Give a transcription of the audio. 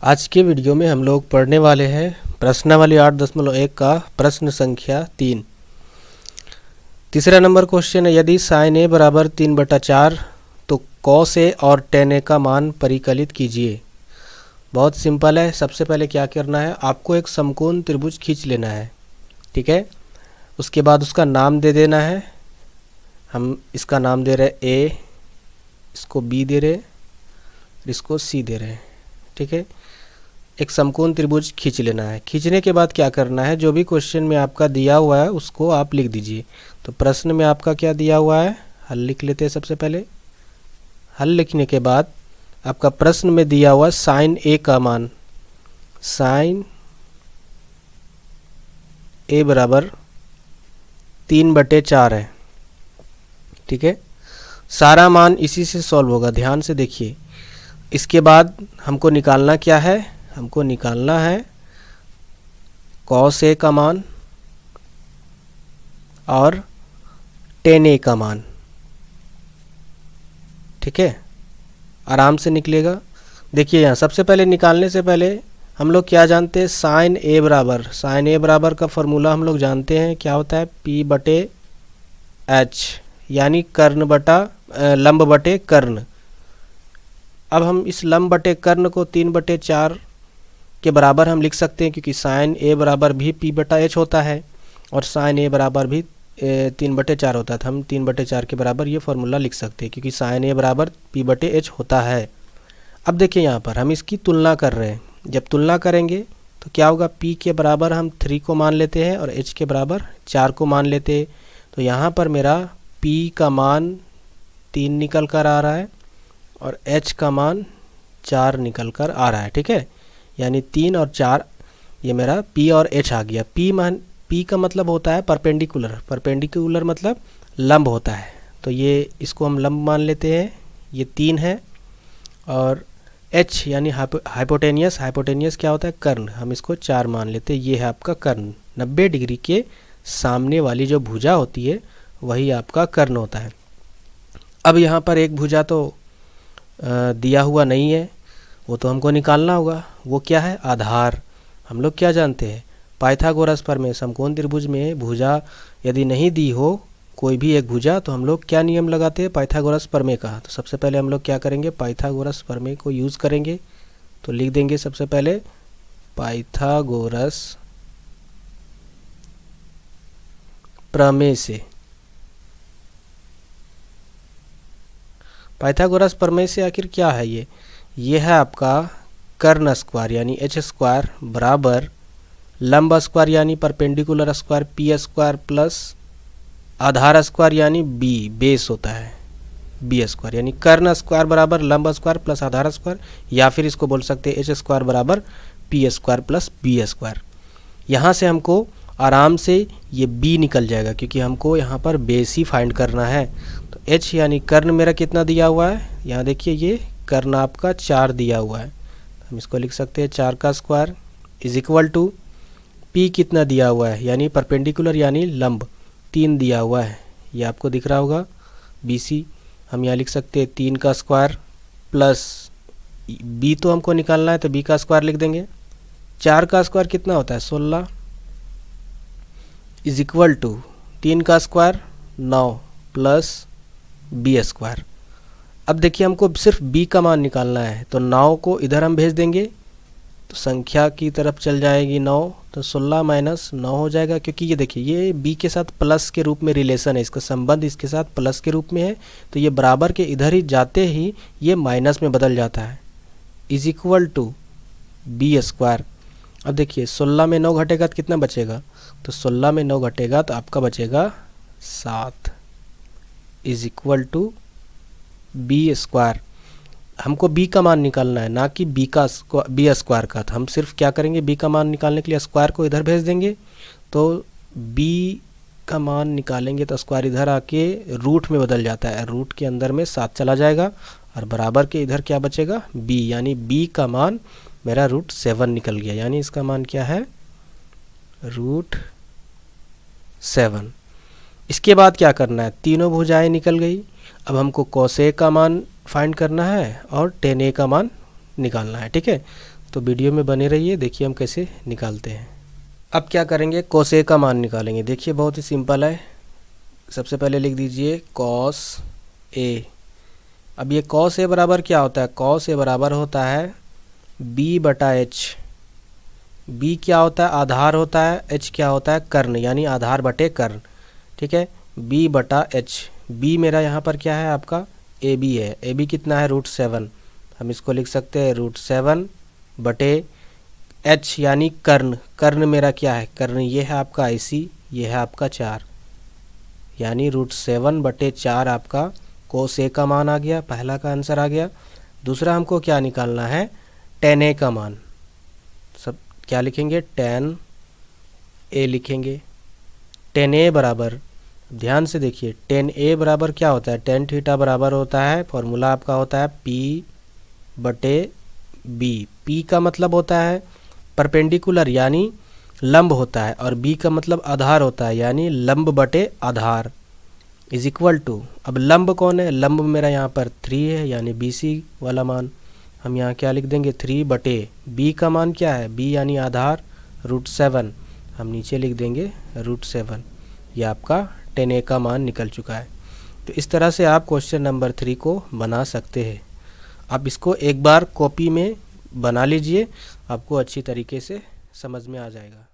आज के वीडियो में हम लोग पढ़ने वाले हैं प्रश्नावली 8.1 का प्रश्न संख्या 3। तीसरा नंबर क्वेश्चन है, यदि साइन ए बराबर 3/4 तो कॉस ए और टेन ए का मान परिकलित कीजिए। बहुत सिंपल है। सबसे पहले क्या करना है, आपको एक समकोण त्रिभुज खींच लेना है, ठीक है। उसके बाद उसका नाम दे देना है। हम इसका नाम दे रहे ए, इसको बी दे रहे, इसको सी दे रहे हैं, ठीक है। एक समकोण त्रिभुज खींच लेना है। खींचने के बाद क्या करना है, जो भी क्वेश्चन में आपका दिया हुआ है उसको आप लिख दीजिए। तो प्रश्न में आपका क्या दिया हुआ है, हल लिख लेते हैं। सबसे पहले हल लिखने के बाद आपका प्रश्न में दिया हुआ साइन ए का मान, साइन ए बराबर 3/4 है, ठीक है। सारा मान इसी से सॉल्व होगा, ध्यान से देखिए। इसके बाद हमको निकालना क्या है, हमको निकालना है कॉस ए का मान और टेन ए का मान, ठीक है। आराम से निकलेगा। देखिए यहाँ सबसे पहले निकालने से पहले हम लोग क्या जानते हैं, साइन ए बराबर का फॉर्मूला हम लोग जानते हैं, क्या होता है, P/H यानी कर्ण बटा लंब बटे कर्ण। अब हम इस लंब बटे कर्ण को 3/4 के बराबर हम लिख सकते हैं, क्योंकि साइन ए बराबर भी P/H होता है और साइन ए बराबर भी 3/4 होता है। तो हम 3/4 के बराबर ये फॉर्मूला लिख सकते हैं, क्योंकि साइन ए बराबर P/H होता है। अब देखिए यहाँ पर हम इसकी तुलना कर रहे हैं। जब तुलना करेंगे तो क्या होगा, P के बराबर हम 3 को मान लेते हैं और H के बराबर 4 को मान लेते हैं। तो यहाँ पर मेरा P का मान 3 निकल कर आ रहा है और H का मान 4 निकल कर आ रहा है, ठीक है। यानी 3 और 4 ये मेरा P और H आ गया। P का मतलब होता है परपेंडिकुलर मतलब लंब होता है। तो ये इसको हम लंब मान लेते हैं, ये 3 है। और H यानी हाइपोटेनियस क्या होता है, कर्ण, हम इसको 4 मान लेते हैं। ये है आपका कर्ण। 90 डिग्री के सामने वाली जो भुजा होती है वही आपका कर्ण होता है। अब यहाँ पर एक भुजा तो दिया हुआ नहीं है, वो तो हमको निकालना होगा। वो क्या है, आधार। हम लोग क्या जानते हैं, पाइथागोरस प्रमेय, समकोण त्रिभुज में भुजा यदि नहीं दी हो कोई भी एक भुजा, तो हम लोग क्या नियम लगाते हैं, पाइथागोरस प्रमेय का। तो सबसे पहले हम लोग क्या करेंगे, पाइथागोरस प्रमेय को यूज़ करेंगे। तो लिख देंगे सबसे पहले पाइथागोरस प्रमेय से। पाइथागोरस प्रमेय से आखिर क्या है, ये है आपका कर्ण स्क्वायर यानी H² बराबर लंब स्क्वायर यानी परपेंडिकुलर स्क्वायर P² प्लस आधार स्क्वायर यानी B, बेस होता है B² यानी कर्ण स्क्वायर बराबर लंब स्क्वायर प्लस आधार स्क्वायर, या फिर इसको बोल सकते हैं H² बराबर P² प्लस B²। यहाँ से हमको आराम से ये B निकल जाएगा, क्योंकि हमको यहाँ पर बेस ही फाइंड करना है। तो H यानी कर्ण मेरा कितना दिया हुआ है, यहाँ देखिए ये कर्ण आपका 4 दिया हुआ है। हम इसको लिख सकते हैं 4 का square is equal to P कितना दिया हुआ है, यानी परपेंडिकुलर यानी लंब 3 दिया हुआ है, ये आपको दिख रहा होगा BC। हम यहाँ लिख सकते हैं 3 का स्क्वायर प्लस B तो हमको निकालना है, तो B का स्क्वायर लिख देंगे। 4 का स्क्वायर कितना होता है, 16 इज इक्वल टू 3 का स्क्वायर 9 प्लस B²। अब देखिए हमको सिर्फ B का मान निकालना है, तो 9 को इधर हम भेज देंगे तो संख्या की तरफ चल जाएगी 9, तो 16 माइनस 9 हो जाएगा। क्योंकि ये देखिए ये B के साथ प्लस के रूप में रिलेशन है, इसका संबंध इसके साथ प्लस के रूप में है, तो ये बराबर के इधर ही जाते ही ये माइनस में बदल जाता है, इज इक्वल टू B²। अब देखिए 16 में 9 घटेगा तो कितना बचेगा, तो 16 में 9 घटेगा तो आपका बचेगा 7, इज इक्वल टू B²। हमको B का मान निकालना है, ना कि B² का। तो हम सिर्फ क्या करेंगे, B का मान निकालने के लिए स्क्वायर को इधर भेज देंगे, तो B का मान निकालेंगे तो स्क्वायर इधर आके रूट में बदल जाता है, रूट के अंदर में 7 चला जाएगा और बराबर के इधर क्या बचेगा, B, यानी B का मान मेरा √7 निकल गया, यानी इसका मान क्या है, √7। इसके बाद क्या करना है, तीनों भुजाएं निकल गई। अब हमको कॉस ए का मान फाइंड करना है और टेन ए का मान निकालना है, ठीक है। तो वीडियो में बने रहिए, देखिए हम कैसे निकालते हैं। अब क्या करेंगे, कॉस ए का मान निकालेंगे। देखिए बहुत ही सिंपल है। सबसे पहले लिख दीजिए कॉस ए। अब ये कॉस ए बराबर क्या होता है, कॉस ए बराबर होता है बी बटा एच। बी क्या होता है, आधार होता है, एच क्या होता है, कर्ण, यानी आधार बटे कर्ण। ठीक है, बी बटा एच। बी मेरा यहाँ पर क्या है, आपका ए बी है। ए बी कितना है, √7। हम इसको लिख सकते हैं √7 बटे एच यानी कर्ण। कर्ण मेरा क्या है, कर्ण ये है आपका IC, ये है आपका 4, यानी √7 बटे 4 आपका कोस ए का मान आ गया, पहला का आंसर आ गया। दूसरा हमको क्या निकालना है, tan ए का मान। सब क्या लिखेंगे, tan ए लिखेंगे। tan ए बराबर, ध्यान से देखिए, tan ए बराबर क्या होता है, tan थीटा बराबर होता है, फॉर्मूला आपका होता है P बटे B। P का मतलब होता है परपेंडिकुलर यानी लंब होता है, और B का मतलब आधार होता है यानी लंब बटे आधार, इज इक्वल टू, अब लंब कौन है, लंब मेरा यहाँ पर 3 है यानी BC वाला मान। हम यहाँ क्या लिख देंगे, 3 बटे B का मान क्या है, B यानी आधार √7, हम नीचे लिख देंगे √7। ये आपका tan ए का मान निकल चुका है। तो इस तरह से आप क्वेश्चन नंबर 3 को बना सकते हैं। आप इसको एक बार कॉपी में बना लीजिए, आपको अच्छी तरीके से समझ में आ जाएगा।